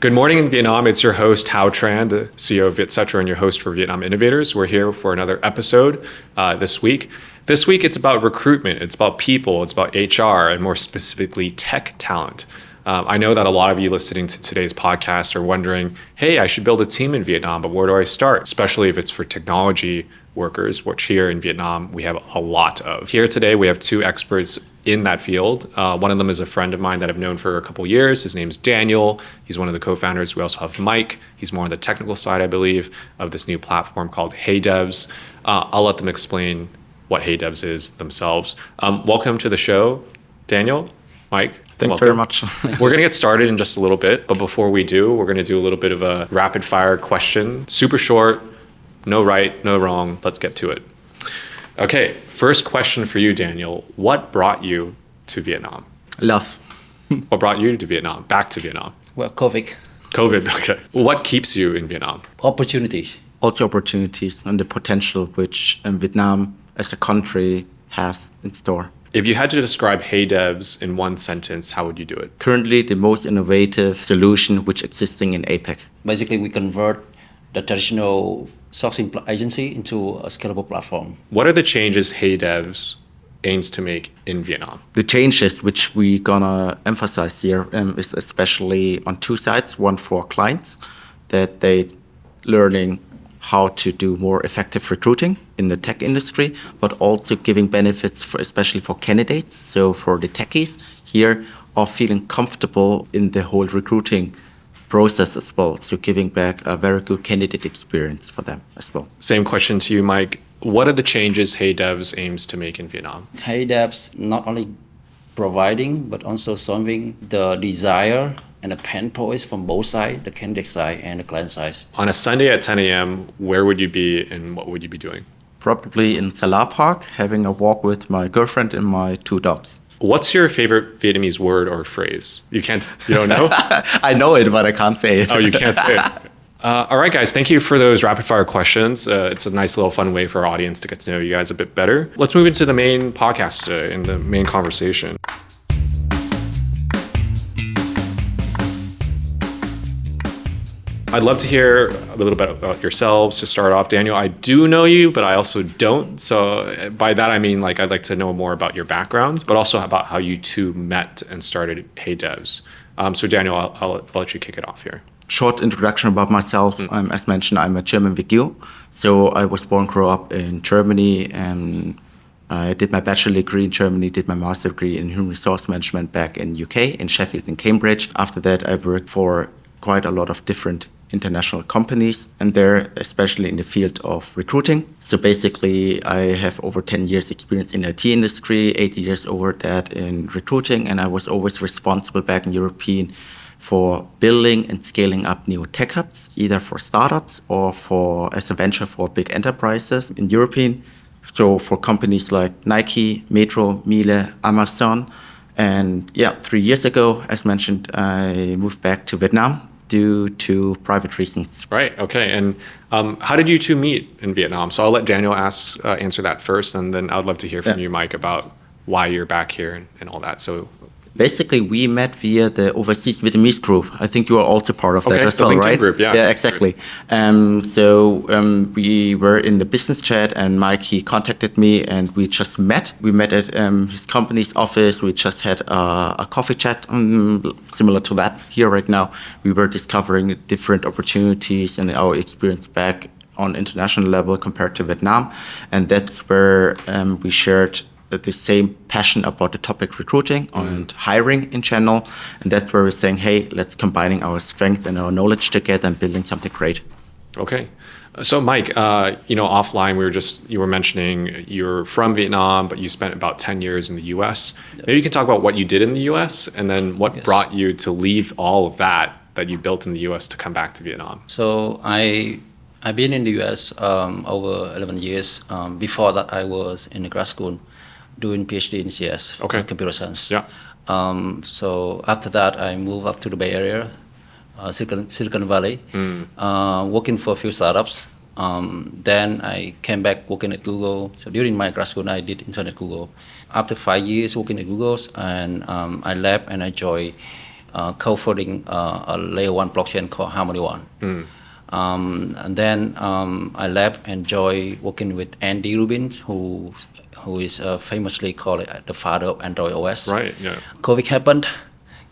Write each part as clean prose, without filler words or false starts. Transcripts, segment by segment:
Good morning in Vietnam. It's your host, Hao Tran, the CEO of Vietcetera and your host for Vietnam Innovators. We're here for another episode this week. This week, it's about recruitment. It's about people. It's about HR, and more specifically, tech talent. I know that a lot of you listening to today's podcast are wondering, hey, I should build a team in Vietnam, but where do I start? Especially if it's for technology workers, which here in Vietnam, we have a lot of. Here today, we have two experts in that field. One of them is a friend of mine that I've known for a couple of years. His name is Daniel. He's one of the co-founders. We also have Mike. He's more on the technical side, I believe, of this new platform called HeyDevs. I'll let them explain what HeyDevs is themselves. Welcome to the show, Daniel, Mike. Thanks very much. We're going to get started in just a little bit, but before we do, we're going to do a little bit of a rapid fire question. Super short, no right, no wrong. Let's get to it. Okay, first question for you, Daniel. What brought you to Vietnam? Love. What brought you to Vietnam, back to Vietnam? Well, COVID. COVID, okay. What keeps you in Vietnam? Opportunities. Also opportunities and the potential which Vietnam as a country has in store. If you had to describe HeyDevs in one sentence, how would you do it? Currently, the most innovative solution which existing in APEC. Basically, we convert the traditional sourcing agency into a scalable platform. What are the changes HeyDevs aims to make in Vietnam? The changes which we gonna emphasize here is especially on two sides. One for clients, that they learning how to do more effective recruiting in the tech industry, but also giving benefits for especially for candidates. So for the techies here are feeling comfortable in the whole recruiting process as well. So giving back a very good candidate experience for them as well. Same question to you, Mike. What are the changes HeyDevs aims to make in Vietnam? HeyDevs not only providing, but also solving the desire and the pain points from both sides, the candidate side and the client side. On a Sunday at 10 a.m., where would you be and what would you be doing? Probably in Salar Park, having a walk with my girlfriend and my two dogs. What's your favorite Vietnamese word or phrase? You don't know? I know it, but I can't say it. Oh, you can't say it. All right, guys, thank you for those rapid fire questions. It's a nice little fun way for our audience to get to know you guys a bit better. Let's move into the main podcast today and the main conversation. I'd love to hear a little bit about yourselves to start off. Daniel, I do know you, but I also don't. So by that, I mean, I'd like to know more about your background, but also about how you two met and started HeyDevs. So Daniel, I'll let you kick it off here. Short introduction about myself. As mentioned, I'm a German VQ. So I was born, grew up in Germany, and I did my bachelor degree in Germany, did my master degree in human resource management back in UK, in Sheffield and Cambridge. After that, I worked for quite a lot of different international companies, and there, especially in the field of recruiting. So basically, I have over 10 years experience in the IT industry, 8 years over that in recruiting, and I was always responsible back in European for building and scaling up new tech hubs, either for startups or as a venture for big enterprises in European. So for companies like Nike, Metro, Miele, Amazon. And 3 years ago, as mentioned, I moved back to Vietnam due to private reasons. Right. Okay. And how did you two meet in Vietnam? So I'll let Daniel answer that first, and then I'd love to hear from you, Mike, about why you're back here and all that. So basically, we met via the Overseas Vietnamese group. I think you are also part of that as well, LinkedIn right? Group, yeah. Yeah, exactly. We were in the business chat, and Mike, he contacted me, and we just met. We met at his company's office. We just had a coffee chat, similar to that here right now. We were discovering different opportunities and our experience back on international level compared to Vietnam. And that's where we shared the same passion about the topic recruiting and hiring in general. And that's where we're saying, hey, let's combining our strength and our knowledge together and building something great. Okay. So Mike, offline, you were mentioning you're from Vietnam, but you spent about 10 years in the US. Yep. Maybe you can talk about what you did in the US and then what brought you to leave all of that you built in the US to come back to Vietnam. So I've been in the US over 11 years. Before that, I was in the grad school doing PhD in CS, computer science. Yeah. So after that, I moved up to the Bay Area, Silicon Valley, working for a few startups. Then I came back working at Google. So during my grad school, I did intern at Google. After 5 years working at Google, and I left and I joined co-founding a layer 1 blockchain called Harmony One. And then I left and joined working with Andy Rubin, who is famously called the father of Android OS. Right, yeah. COVID happened,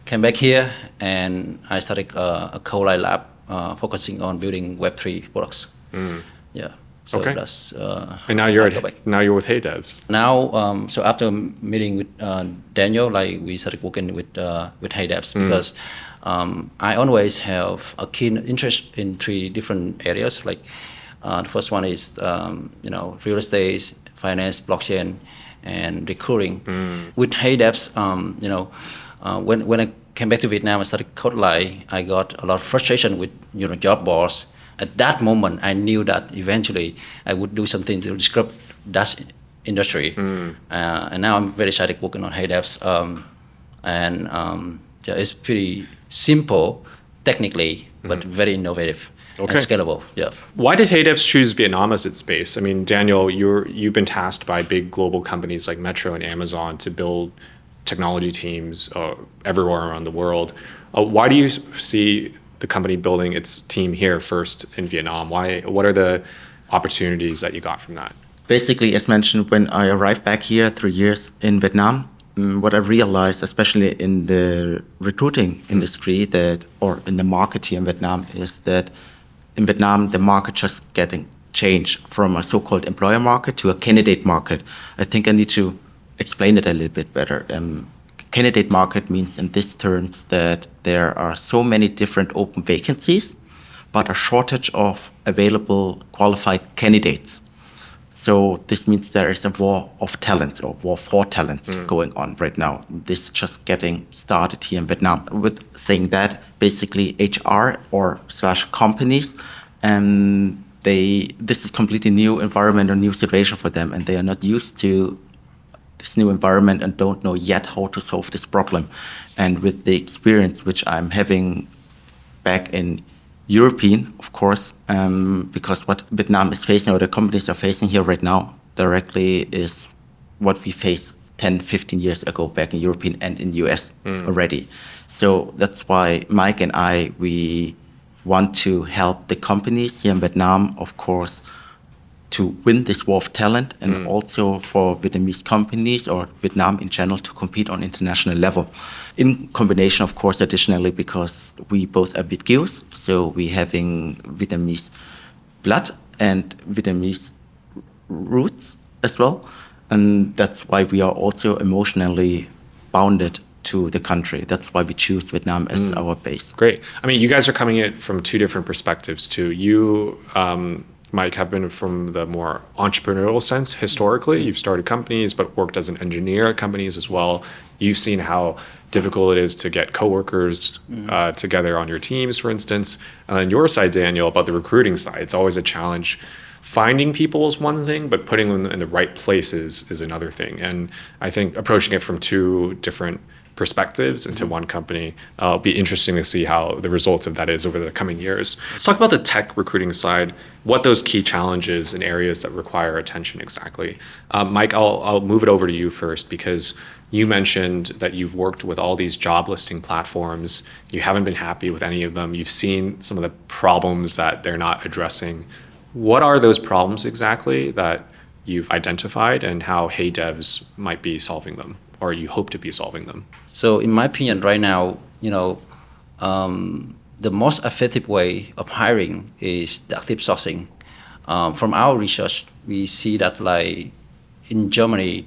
came back here, and I started a co-light lab focusing on building Web3 products. Yeah. So Okay. that's And now you're with HeyDevs. now. So after meeting with Daniel, like we started working with HeyDevs because I always have a keen interest in 3 different areas. Like the first one is real estate, finance, blockchain, and recruiting. With HeyDevs, when I came back to Vietnam, I started CodeLight. I got a lot of frustration with job boards. At that moment, I knew that eventually I would do something to disrupt that industry. And now I'm very excited working on HeyDevs. It's pretty simple technically, but very innovative and scalable. Yeah. Why did HeyDevs choose Vietnam as its base? I mean, Daniel, you've been tasked by big global companies like Metro and Amazon to build technology teams everywhere around the world. Why do you see the company building its team here first in Vietnam? What are the opportunities that you got from that? Basically, as mentioned, when I arrived back here 3 years in Vietnam, what I realized, especially in the recruiting industry or in the market here in Vietnam, is that in Vietnam, the market just getting changed from a so-called employer market to a candidate market. I think I need to explain it a little bit better. Candidate market means in these terms that there are so many different open vacancies, but a shortage of available qualified candidates. So this means there is a war of talents or war for talents going on right now. This is just getting started here in Vietnam. With saying that, basically HR or / companies, this is completely new environment or new situation for them, and they are not used to this new environment and don't know yet how to solve this problem. And with the experience which I'm having back in European, of course, because what Vietnam is facing or the companies are facing here right now directly is what we faced 10, 15 years ago back in European and in US already. So that's why Mike and we want to help the companies here in Vietnam, of course, to win this war of talent and also for Vietnamese companies or Vietnam in general to compete on international level. In combination, of course, additionally, because we both are Vietkius, so we having Vietnamese blood and Vietnamese roots as well. And that's why we are also emotionally bounded to the country. That's why we choose Vietnam as our base. Great. I mean, you guys are coming at it from 2 different perspectives too. You, Mike, have been from the more entrepreneurial sense historically. You've started companies, but worked as an engineer at companies as well. You've seen how difficult it is to get coworkers together on your teams, for instance. And on your side, Daniel, about the recruiting side, it's always a challenge. Finding people is one thing, but putting them in the right places is another thing. And I think approaching it from 2 different perspectives into one company, it'll be interesting to see how the results of that is over the coming years. Let's talk about the tech recruiting side, what those key challenges and areas that require attention exactly. Mike, I'll move it over to you first because you mentioned that you've worked with all these job listing platforms. You haven't been happy with any of them. You've seen some of the problems that they're not addressing. What are those problems exactly that you've identified and how HeyDevs might be solving them, or you hope to be solving them? So in my opinion, right now, the most effective way of hiring is the active sourcing. From our research, we see that like in Germany,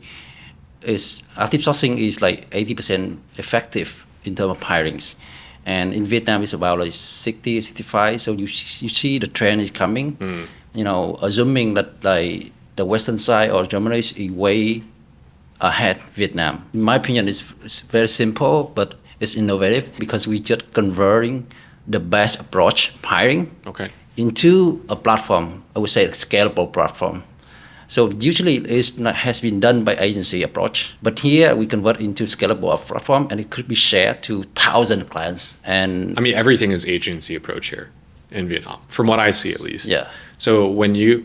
active sourcing is like 80% effective in terms of hirings. And in Vietnam, it's about like 60, 65. So you see the trend is coming. Assuming that like the Western side or Germany is way ahead Vietnam. In my opinion, it's very simple, but it's innovative because we just converting the best approach hiring into a platform. I would say a scalable platform. So usually it has been done by agency approach, but here we convert into scalable platform, and it could be shared to thousands of clients. And I mean, everything is agency approach here. in Vietnam, from what I see at least. Yeah. So when you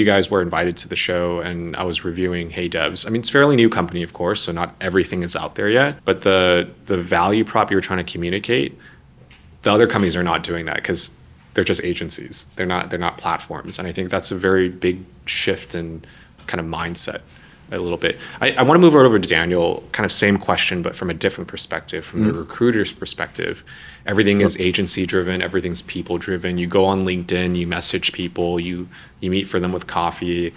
guys were invited to the show and I was reviewing HeyDevs, I mean, it's a fairly new company, of course, so not everything is out there yet. But the value prop you were trying to communicate, the other companies are not doing that because they're just agencies. They're not platforms. And I think that's a very big shift in kind of mindset a little bit. I want to move over to Daniel, kind of same question, but from a different perspective, from the recruiter's perspective. Everything is agency driven, everything's people driven. You go on LinkedIn, you message people, you meet for them with coffee.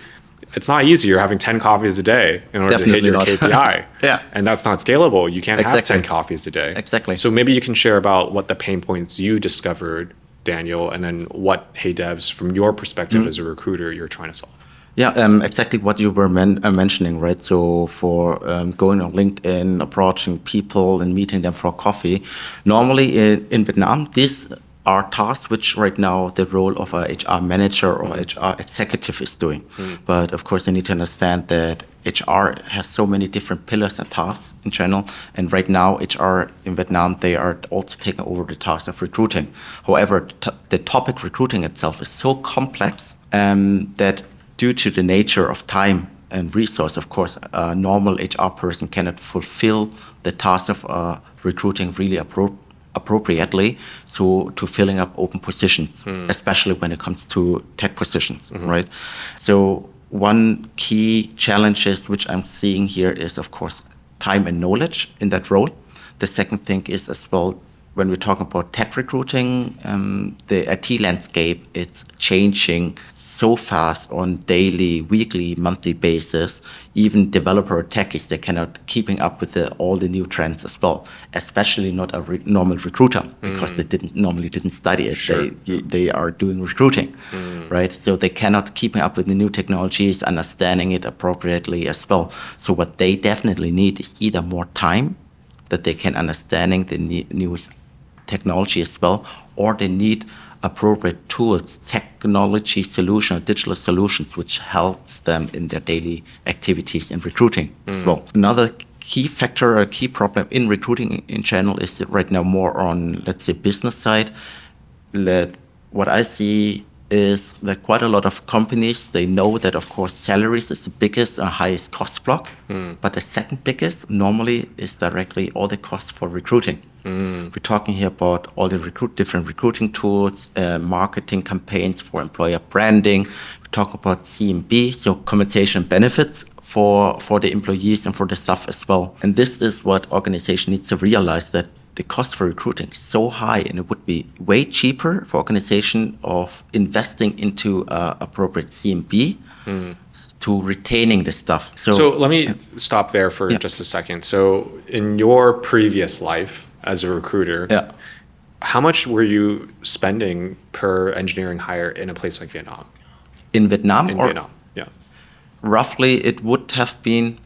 It's not easy. You're having 10 coffees a day in order Definitely to hit your not. KPI. Yeah. And that's not scalable. You can't have Exactly. 10 coffees a day. Exactly. So maybe you can share about what the pain points you discovered, Daniel, and then what HeyDevs, from your perspective as a recruiter, you're trying to solve. Yeah, exactly what you were mentioning, right? So for going on LinkedIn, approaching people and meeting them for coffee, normally in Vietnam, these are tasks which right now the role of a HR manager or HR executive is doing. But of course, you need to understand that HR has so many different pillars and tasks in general. And right now, HR in Vietnam, they are also taking over the task of recruiting. However, the topic recruiting itself is so complex that due to the nature of time and resource, of course, a normal HR person cannot fulfill the task of recruiting really appropriately to filling up open positions, especially when it comes to tech positions, right? So one key challenges which I'm seeing here is, of course, time and knowledge in that role. The second thing is as well, when we're talking about tech recruiting, the IT landscape, it's changing so fast on daily, weekly, monthly basis. Even developer techies, they cannot keeping up with all the new trends as well, especially not a normal recruiter because they didn't study it. Sure. They are doing recruiting, right? So they cannot keeping up with the new technologies, understanding it appropriately as well. So what they definitely need is either more time that they can understanding the newest technology as well, or they need appropriate tools, technology solution, digital solutions, which helps them in their daily activities in recruiting as well. Another key factor, a key problem in recruiting in general is right now more on, let's say, business side. What I see is that quite a lot of companies, they know that, of course, salaries is the biggest and highest cost block, but the second biggest normally is directly all the costs for recruiting. We're talking here about all the different recruiting tools, marketing campaigns for employer branding. We talk about CMB, so compensation benefits for the employees and for the staff as well. And this is what organization needs to realize, that the cost for recruiting is so high, and it would be way cheaper for organization of investing into appropriate CMB to retaining the stuff. So let me stop there for just a second. So in your previous life as a recruiter, how much were you spending per engineering hire in a place like Vietnam? In Vietnam? Vietnam, yeah. Roughly, it would have been,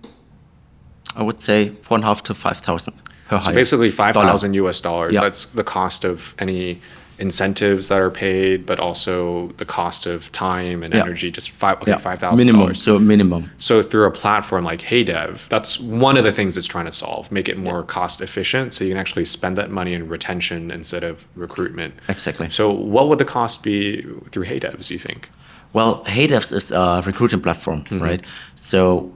I would say, 4.5 to 5,000 per hire. So basically $5,000 US. Yeah. That's the cost of any incentives that are paid, but also the cost of time and energy, just $5,000. Minimum, so minimum. So through a platform like HeyDev, that's one of the things it's trying to solve, make it more cost efficient so you can actually spend that money in retention instead of recruitment. Exactly. So what would the cost be through HeyDevs, do you think? Well, HeyDevs is a recruiting platform, right? So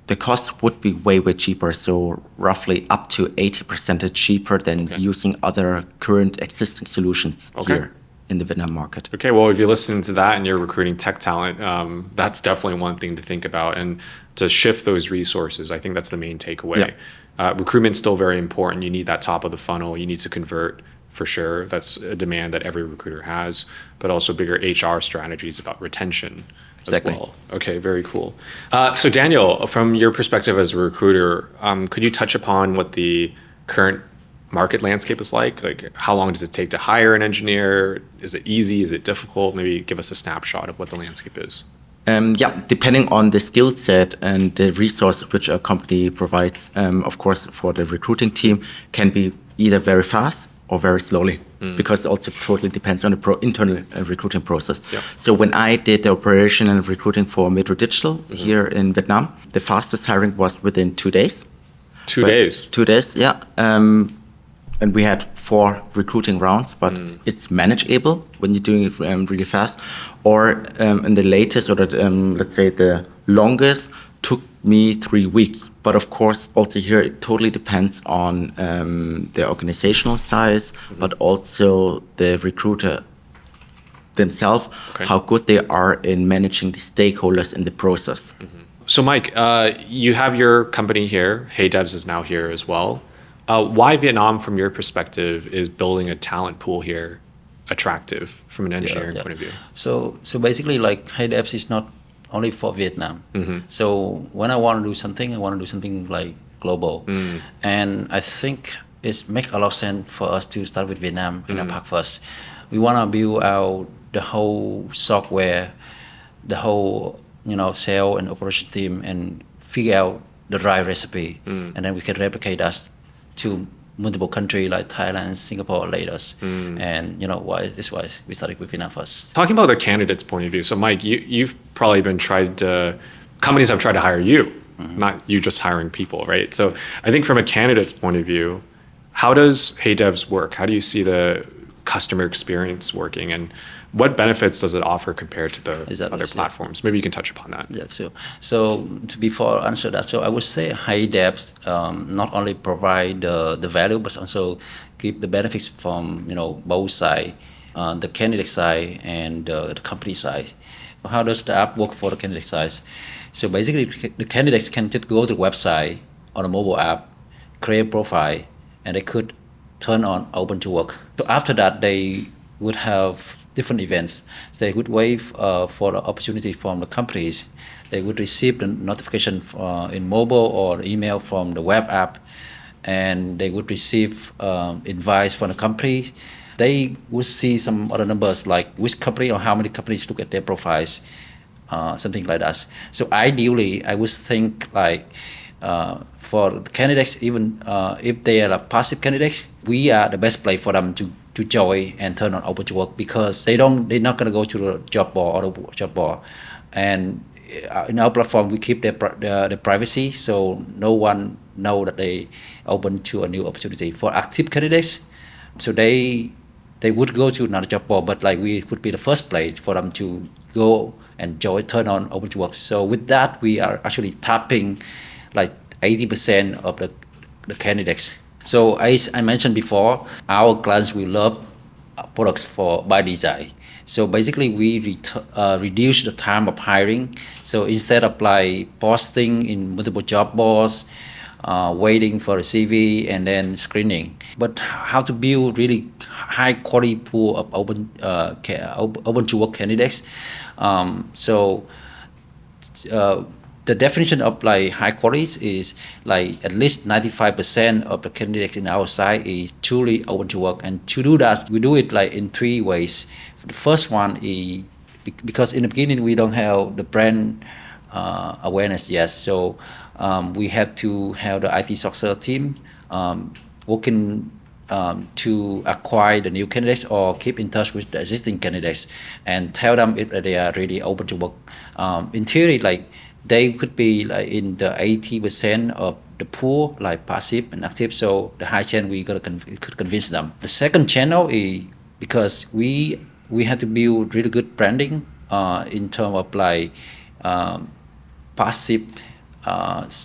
the cost would be way, way cheaper. So roughly up to 80% cheaper than using other current existing solutions here in the Vietnam market. Okay, well, if you're listening to that and you're recruiting tech talent, that's definitely one thing to think about. And to shift those resources, I think that's the main takeaway. Recruitment's still very important. You need that top of the funnel. You need to convert for sure. That's a demand that every recruiter has, but also bigger HR strategies about retention as well. Okay, very cool. So Daniel, from your perspective as a recruiter, could you touch upon what the current market landscape is like? Like, how long does it take to hire an engineer? Is it easy? Is it difficult? Maybe give us a snapshot of what the landscape is. Depending on the skill set and the resources which a company provides, of course, for the recruiting team can be either very fast or very slowly, because it also totally depends on the internal recruiting process. So when I did the operation and recruiting for Metro Digital here in Vietnam, the fastest hiring was within 2 days. 2 days? 2 days, yeah. and we had 4 recruiting rounds, but it's manageable when you're doing it really fast. Or in the latest, or let's say the longest, took me 3 weeks. But of course, also here, it totally depends on the organizational size, but also the recruiter themselves, how good they are in managing the stakeholders in the process. So Mike, you have your company here. HeyDevs is now here as well. Why Vietnam, from your perspective, is building a talent pool here attractive from an engineering point of view? So basically, like HeyDevs is not only for Vietnam. So when I want to do something, I want to do something like global. And I think it makes a lot of sense for us to start with Vietnam in a park first. We want to build out the whole software, the whole sales and operation team, and figure out the right recipe, and then we can replicate that to multiple countries like Thailand, Singapore later. And why we started with Vietnam first. Talking about the candidate's point of view, so Mike, you've probably been companies have tried to hire you, not you just hiring people, right? So I think from a candidate's point of view, how does HeyDevs work? How do you see the customer experience working, and what benefits does it offer compared to the other platforms? Maybe you can touch upon that. Yeah, sure. So before I answer that, so I would say HeyDevs not only provide the value, but also give the benefits from both sides, the candidate side and the company side. How does the app work for the candidate side? So basically, the candidates can just go to the website on a mobile app, create a profile, and they could turn on open to work. So after that, they would have different events. They would wait for the opportunity from the companies. They would receive the notification in mobile or email from the web app, and they would receive advice from the company. They would see some other numbers like which company or how many companies look at their profiles, something like that. So ideally, I would think like for the candidates, even if they are passive candidates, we are the best place for them to join and turn on open to work, because they're not going to go to the job board or the job board. And in our platform, we keep their privacy, so no one know that they open to a new opportunity. For active candidates, so they would go to another job board, but like we would be the first place for them to go and turn on open to work. So with that, we are actually tapping like 80% of the candidates. So as I mentioned before, our clients will love products by design. So basically, we reduce the time of hiring. So instead of like posting in multiple job boards, waiting for a CV and then screening, but how to build really high quality pool of open to work candidates. The definition of like high quality is like at least 95% of the candidates in our site is truly open to work. And to do that, we do it like in 3 ways. The first one is because in the beginning we don't have the brand awareness yet, so we have to have the IT success team working to acquire the new candidates or keep in touch with the existing candidates and tell them if they are really open to work. In theory, like they could be like in the 80% of the pool, like passive and active. So the high chance we could convince them. The second channel is because we have to build really good branding in terms of like passive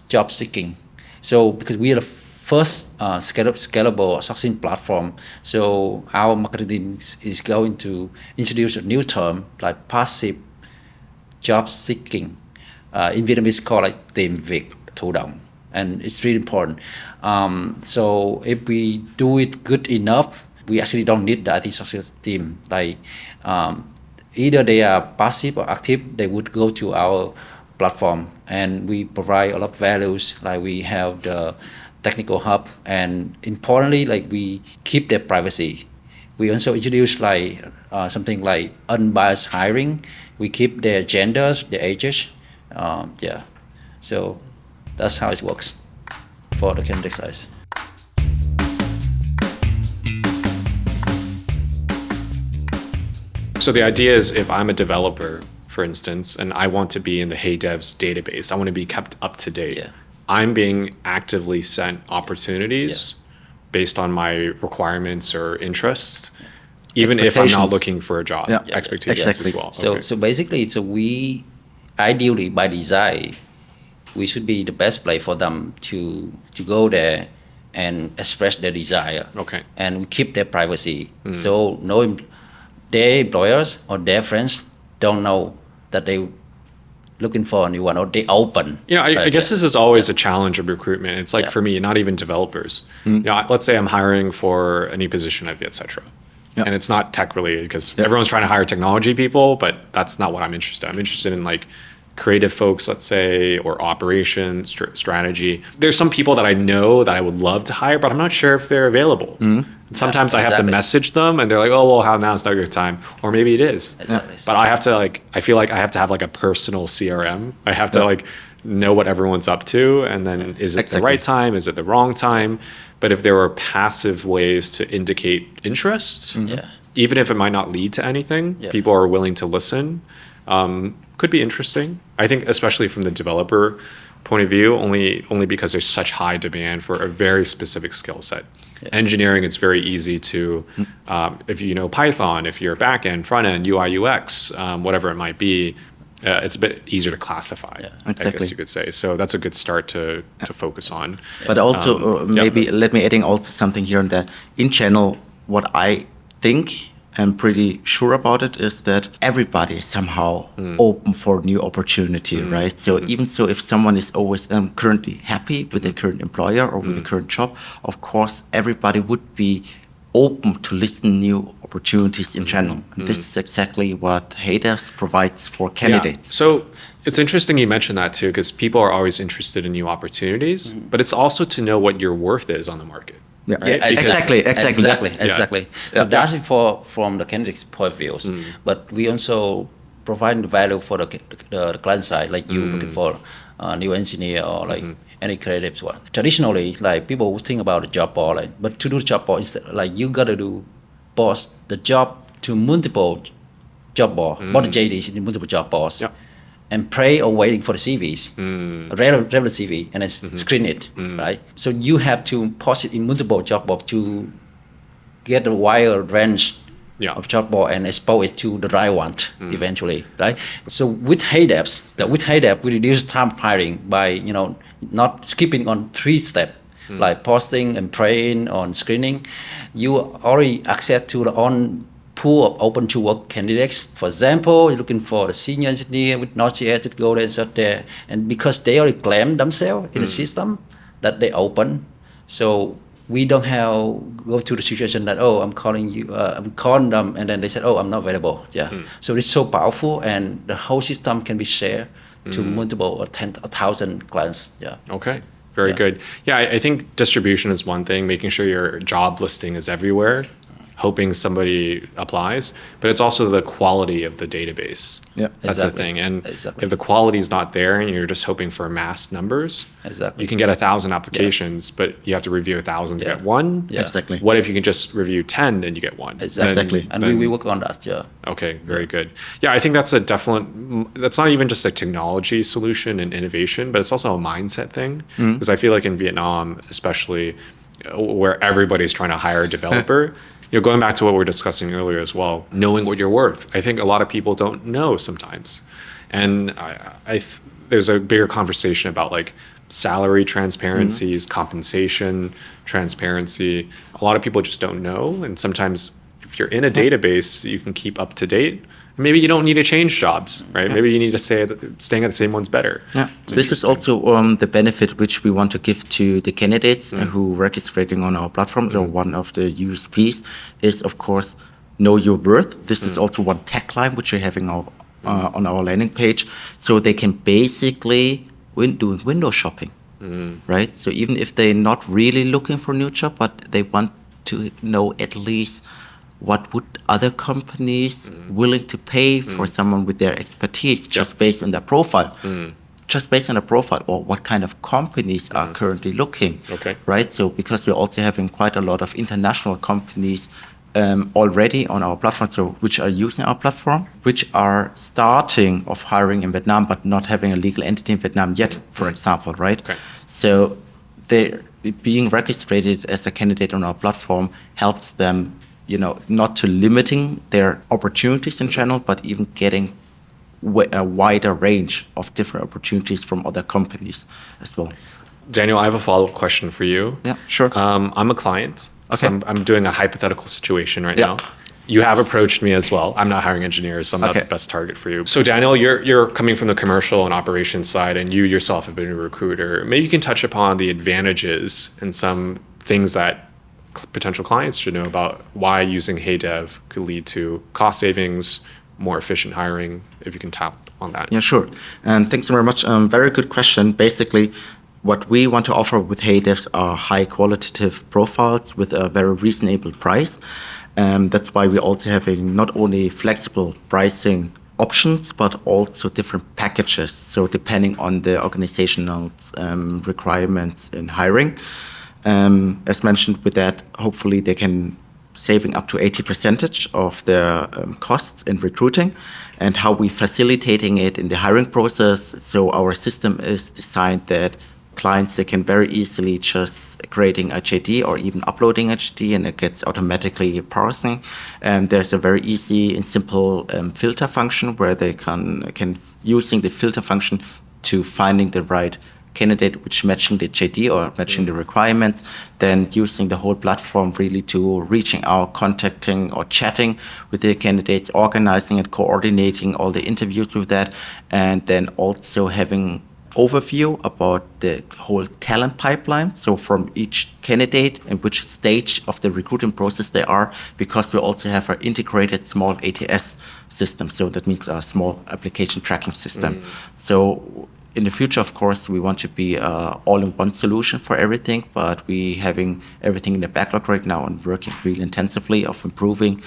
job seeking. So because we are the first scalable sourcing platform, so our marketing team is going to introduce a new term like passive job seeking. In Vietnamese, called like tìm việc thụ động, and it's really important. So if we do it good enough, we actually don't need the IT success team. Like either they are passive or active, they would go to our platform, and we provide a lot of values. Like we have the technical hub, and importantly, like we keep their privacy. We also introduce like something like unbiased hiring. We keep their genders, their ages. So that's how it works for the candidate size. So the idea is, if I'm a developer, for instance, and I want to be in the HeyDevs database, I want to be kept up to date. Yeah. I'm being actively sent opportunities based on my requirements or interests, even if I'm not looking for a job. Expectations exactly. as well. So basically, we ideally by design, we should be the best place for them to go there and express their desire. Okay. And we keep their privacy. So their employers or their friends don't know that they looking for a new one or they open. I guess this is always a challenge of recruitment. It's like for me, not even developers. Let's say I'm hiring for a new position at Vietcetera. And it's not tech related because everyone's trying to hire technology people, but that's not what I'm interested in. I'm interested in like creative folks, let's say, or operations, strategy. There's some people that I know that I would love to hire, but I'm not sure if they're available. And sometimes I have to message them and they're like, oh, well, now's not a good time. Or maybe it is. But I have to I feel like I have to have like a personal CRM. I have to like know what everyone's up to. And then is it the right time? Is it the wrong time? But if there were passive ways to indicate interest, even if it might not lead to anything, people are willing to listen. Could be interesting. I think especially from the developer point of view, only because there's such high demand for a very specific skill set. Engineering, it's very easy to, if you know Python, if you're back end, front end, UI, UX, whatever it might be, it's a bit easier to classify, I guess you could say. So that's a good start to focus on. But also maybe let me adding also something here and that. In general, what I think I'm pretty sure about it is that everybody is somehow open for new opportunity, right? So even so, if someone is always currently happy with their current employer or with the current job, of course, everybody would be open to listen new opportunities in general. And this is exactly what HeyDevs provides for candidates. Yeah. So it's interesting you mentioned that too, because people are always interested in new opportunities, but it's also to know what your worth is on the market. Yeah, right? Exactly. So that's from the candidate's point of view. But we also provide the value for the client side, like you looking for a new engineer or like any creative one. Traditionally, like people would think about the job board, but to do the job board, instead, like you gotta post the job to multiple job board, but the JDs in multiple job boards. And pray or waiting for the CVs, relevant CV, and then screen it, right? So you have to post it in multiple job boards to get a wider range of job board and expose it to the right one eventually, right? So with HeyDevs, we reduce time hiring by not skipping on 3 steps, like posting and praying on screening. You already access to the on pool of open to work candidates. For example, you're looking for a senior engineer with Node.js to go there, so there. And because they already claim themselves in the system that they open, so we don't have go to the situation that, I'm calling you, I'm calling them, and then they said, I'm not available. So it's so powerful, and the whole system can be shared to multiple or 1,000 clients. Okay. Very good. Yeah, I think distribution is one thing, making sure your job listing is everywhere, hoping somebody applies, but it's also the quality of the database. That's the thing. And if the quality is not there and you're just hoping for mass numbers, you can get 1,000 applications, but you have to review 1,000 to get one. Exactly. What if you can just review 10 and you get one? Exactly. And we work on that. Okay, very good. Yeah, I think that's that's not even just a technology solution and innovation, but it's also a mindset thing. Because I feel like in Vietnam, especially where everybody's trying to hire a developer, going back to what we were discussing earlier as well, knowing what you're worth. I think a lot of people don't know sometimes. And there's a bigger conversation about like salary transparencies, compensation transparency. A lot of people just don't know. And sometimes if you're in a database, you can keep up to date. Maybe you don't need to change jobs, right? Maybe you need to say that staying at the same one's better. This is also the benefit which we want to give to the candidates who registrating on our platform. So one of the USPs is, of course, know your worth. This is also one tagline which we're having on our landing page. So they can basically do window shopping, right? So even if they're not really looking for a new job, but they want to know at least what would other companies willing to pay for someone with their expertise just based on their profile? Just based on a profile, or what kind of companies are currently looking, right? So because we're also having quite a lot of international companies already on our platform, so which are using our platform, which are starting of hiring in Vietnam, but not having a legal entity in Vietnam yet, for example, right? So being registered as a candidate on our platform helps them, not to limiting their opportunities in general, but even getting a wider range of different opportunities from other companies as well. Daniel, I have a follow-up question for you. Yeah, sure. I'm a client, so Okay. I'm doing a hypothetical situation right Yeah. now. You have approached me as well. I'm not hiring engineers, so I'm not Okay. the best target for you. So Daniel, you're coming from the commercial and operations side, and you yourself have been a recruiter. Maybe you can touch upon the advantages and some things that potential clients should know about why using HeyDev could lead to cost savings, more efficient hiring, if you can tap on that. Yeah, sure. Thanks very much. Very good question. Basically, what we want to offer with HeyDevs are high qualitative profiles with a very reasonable price. That's why we also having not only flexible pricing options, but also different packages. So depending on the organizational requirements in hiring. As mentioned with that, hopefully they can saving up to 80% of their costs in recruiting, and how we facilitating it in the hiring process. So our system is designed that clients, they can very easily just creating a JD or even uploading a JD, and it gets automatically parsing. And there's a very easy and simple filter function where they can using the filter function to finding the right candidate which matching the JD or matching the requirements, then using the whole platform really to reaching out, contacting or chatting with the candidates, organizing and coordinating all the interviews with that, and then also having overview about the whole talent pipeline. So from each candidate and which stage of the recruiting process they are, because we also have our integrated small ATS system. So that means a small application tracking system. So in the future, of course, we want to be all-in-one solution for everything, but we having everything in the backlog right now and working really intensively of improving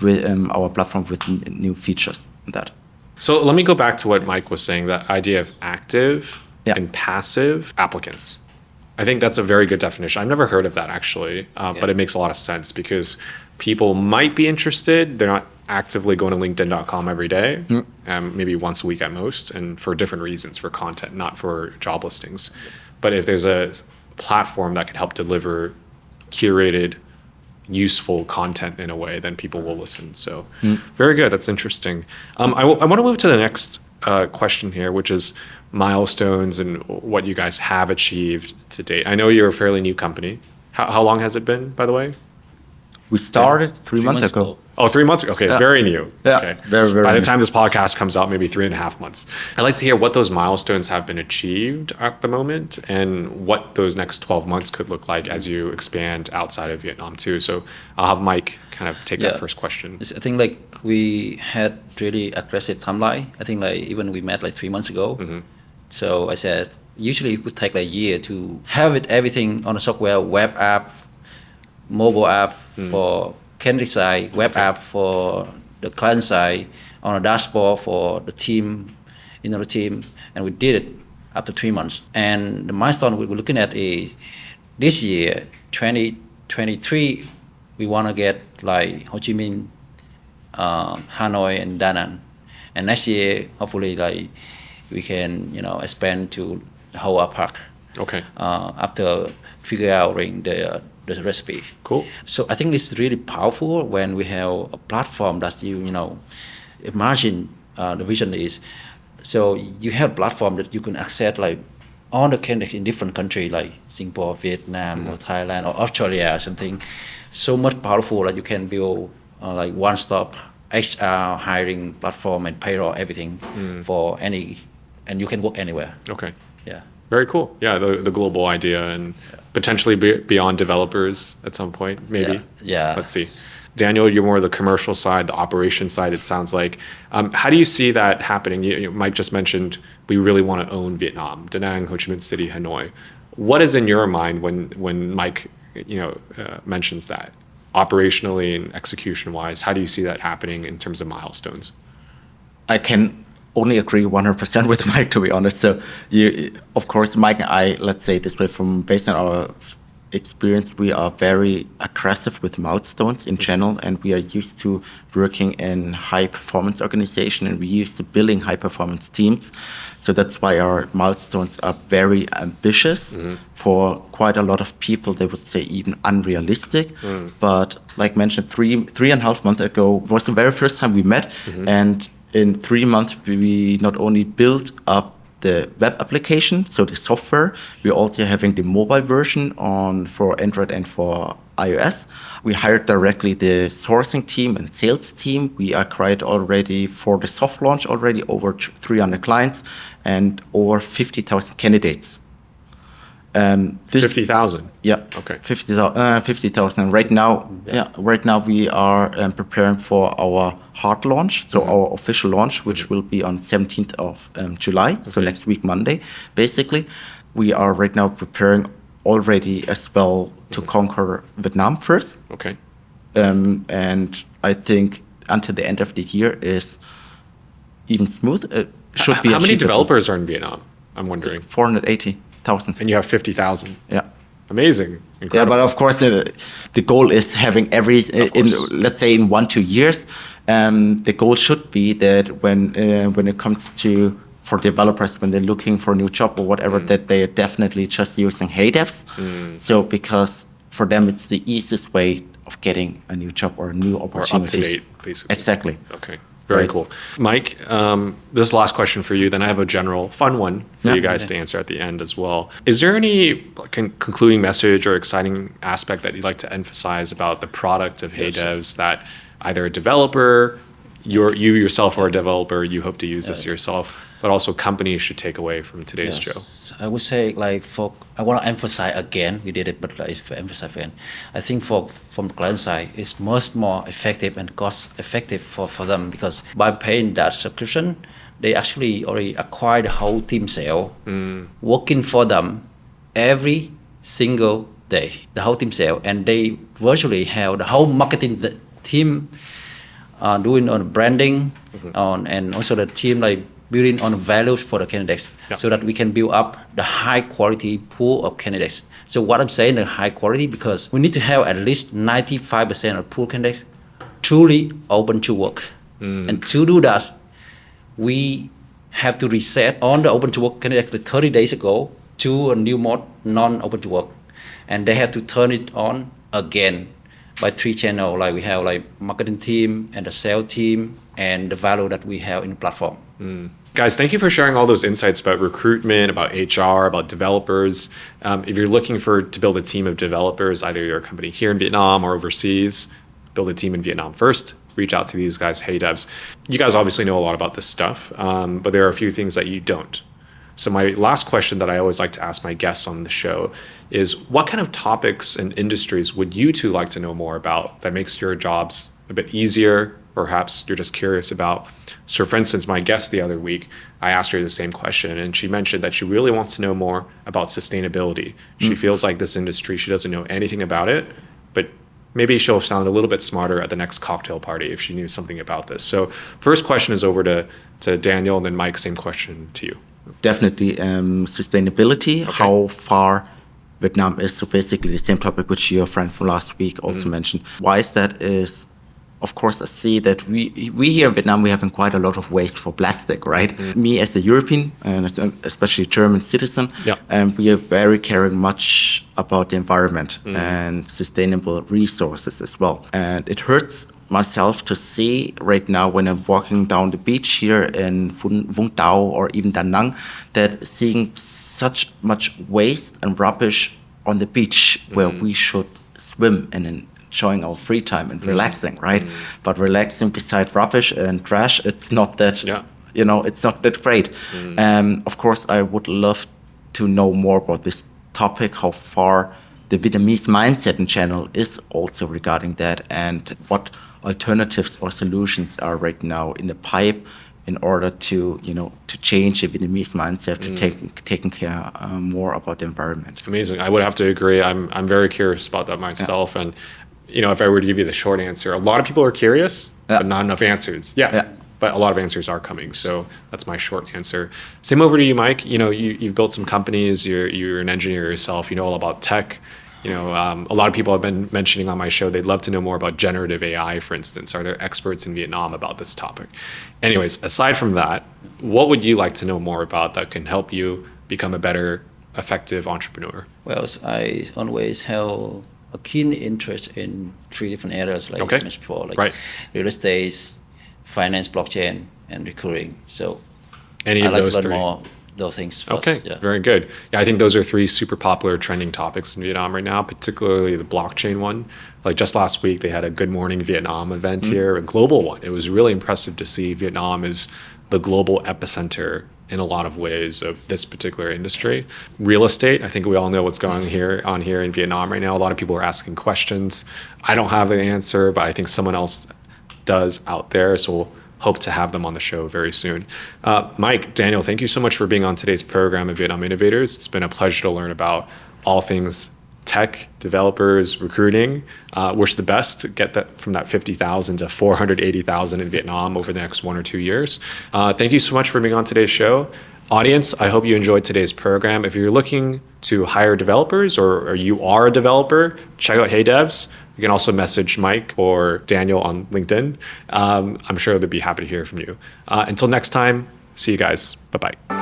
with, our platform with new features in that. So let me go back to what Mike was saying, that idea of active Yeah. and passive applicants. I think that's a very good definition. I've never heard of that actually, but it makes a lot of sense because people might be interested. They're not actively going to LinkedIn.com every day, maybe once a week at most, and for different reasons, for content, not for job listings. But if there's a platform that can help deliver curated, useful content in a way, then people will listen. So very good. That's interesting. I want to move to the next question here, which is milestones and what you guys have achieved to date. I know you're a fairly new company. How long has it been, by the way? We started 3 months ago. Oh, 3 months ago. Okay, Yeah. very new. Yeah, Okay. very By the new. time this podcast comes out, maybe 3.5 months. I'd like to hear what those milestones have been achieved at the moment and what those next 12 months could look like as you expand outside of Vietnam too. So I'll have Mike kind of take that first question. I think like we had really aggressive timeline. I think like even we met like 3 months ago. So I said, usually it would take like a year to have it everything on the software, web app, mobile app for candidate side, web app for the client side, on a dashboard for the team, the team, and we did it after 3 months. And the milestone we were looking at is this year, 2023, we want to get like Ho Chi Minh, Hanoi, and Da Nang. And next year, hopefully, like we can, expand to the whole APAC. Okay. After figure out the recipe. Cool. So I think it's really powerful when we have a platform that imagine the vision is, so you have a platform that you can access like all the candidates in different countries like Singapore, Vietnam, or Thailand, or Australia or something. So much powerful that you can build like one-stop HR hiring platform and payroll, everything for any, and you can work anywhere. Okay. Yeah. Very cool. Yeah, the global idea and potentially beyond developers at some point, maybe. Yeah. Let's see. Daniel, you're more the commercial side, the operation side, it sounds like. How do you see that happening? Mike just mentioned we really want to own Vietnam, Da Nang, Ho Chi Minh City, Hanoi. What is in your mind when Mike mentions that? Operationally and execution-wise, how do you see that happening in terms of milestones? I can only agree 100% with Mike, to be honest. So, of course, Mike and I, let's say this way, based on our experience, we are very aggressive with milestones in general, and we are used to working in high performance organization, and we used to building high performance teams. So that's why our milestones are very ambitious. For quite a lot of people, they would say even unrealistic. But like mentioned, 3.5 months ago was the very first time we met, and in 3 months we not only built up the web application, so the software. We're also having the mobile version on for Android and for iOS. We hired directly the sourcing team and sales team. We acquired already for the soft launch already over 300 clients and over 50,000 candidates. 50,000. Yeah. Okay. 50,000. Right now, right now we are preparing for our hard launch, so our official launch, which will be on 17th of July, so next week, Monday, basically. We are right now preparing already as well to conquer Vietnam first. Okay. And I think until the end of the year is even smooth. Should be How many achievable. developers are in Vietnam? I'm wondering. 480,000. And you have 50,000. Yeah. Amazing. Yeah, Incredible. but of course, the goal is having let's say in 1-2 years, the goal should be that when it comes to for developers, when they're looking for a new job or whatever, that they are definitely just using HeyDevs. So because for them, it's the easiest way of getting a new job or a new opportunity. Or up to date, basically. Exactly. Okay. Very Right. cool. Mike, this is the last question for you. Then I have a general fun one for Yeah. you guys to answer at the end as well. Is there any concluding message or exciting aspect that you'd like to emphasize about the product of HeyDevs that either a developer, you yourself are a developer, you hope to use this yourself, but also companies should take away from today's show? So I would say I want to emphasize again, we did it, but if I emphasize again, I think from the client side, it's much more effective and cost effective for them, because by paying that subscription, they actually already acquired the whole team sale working for them every single day, the whole team sale, and they virtually have the whole marketing team doing on branding and also the team building on values for the candidates, so that we can build up the high quality pool of candidates. So what I'm saying, the high quality, because we need to have at least 95% of pool candidates truly open to work. And to do that, we have to reset on the open to work candidates 30 days ago to a new mode, non-open to work. And they have to turn it on again by 3 channels. Like we have marketing team and the sales team and the value that we have in the platform. Guys, thank you for sharing all those insights about recruitment, about HR, about developers. If you're looking to build a team of developers, either you're a company here in Vietnam or overseas, build a team in Vietnam first, reach out to these guys, HeyDevs. You guys obviously know a lot about this stuff, but there are a few things that you don't. So my last question that I always like to ask my guests on the show is, what kind of topics and industries would you two like to know more about that makes your jobs a bit easier? Perhaps you're just curious about. So for instance, my guest the other week, I asked her the same question, and she mentioned that she really wants to know more about sustainability. She feels like this industry, she doesn't know anything about it, but maybe she'll sound a little bit smarter at the next cocktail party if she knew something about this. So first question is over to Daniel, and then Mike, same question to you. Definitely sustainability, how far Vietnam is. So basically the same topic which your friend from last week also mentioned. Why is that is, of course, I see that we here in Vietnam, we're having quite a lot of waste for plastic, right? Me as a European, and especially German citizen, we are very caring much about the environment and sustainable resources as well. And it hurts myself to see right now when I'm walking down the beach here in Vung Tau or even Da Nang, that seeing such much waste and rubbish on the beach where we should swim and enjoying our free time and relaxing, right? But relaxing beside rubbish and trash, it's not that, it's not that great. Of course, I would love to know more about this topic, how far the Vietnamese mindset in general is also regarding that, and what alternatives or solutions are right now in the pipe in order to change the Vietnamese mindset to taking care more about the environment. Amazing. I would have to agree. I'm very curious about that myself. And if I were to give you the short answer, a lot of people are curious, but not enough answers. But a lot of answers are coming. So that's my short answer. Same over to you, Mike. You've built some companies. You're an engineer yourself. You know all about tech. A lot of people have been mentioning on my show they'd love to know more about generative AI, for instance. Are there experts in Vietnam about this topic? Anyways, aside from that, what would you like to know more about that can help you become a better, effective entrepreneur? Well, I always have a keen interest in 3 different areas, like I mentioned before, like real estate, finance, blockchain, and recruiting. So Any I of like those to learn 3? more those things first. Okay, very good. Yeah, I think those are 3 super popular trending topics in Vietnam right now, particularly the blockchain one. Like just last week, they had a Good Morning Vietnam event here, a global one. It was really impressive to see Vietnam is the global epicenter in a lot of ways of this particular industry. Real estate, I think we all know what's going on here in Vietnam right now. A lot of people are asking questions. I don't have the answer, but I think someone else does out there. So we'll hope to have them on the show very soon. Mike, Daniel, thank you so much for being on today's program of Vietnam Innovators. It's been a pleasure to learn about all things tech, developers, recruiting. Wish the best to get that from that 50,000 to 480,000 in Vietnam over the next 1 or 2 years. Thank you so much for being on today's show. Audience, I hope you enjoyed today's program. If you're looking to hire developers or you are a developer, check out HeyDevs. You can also message Mike or Daniel on LinkedIn. I'm sure they'd be happy to hear from you. Until next time, see you guys. Bye-bye.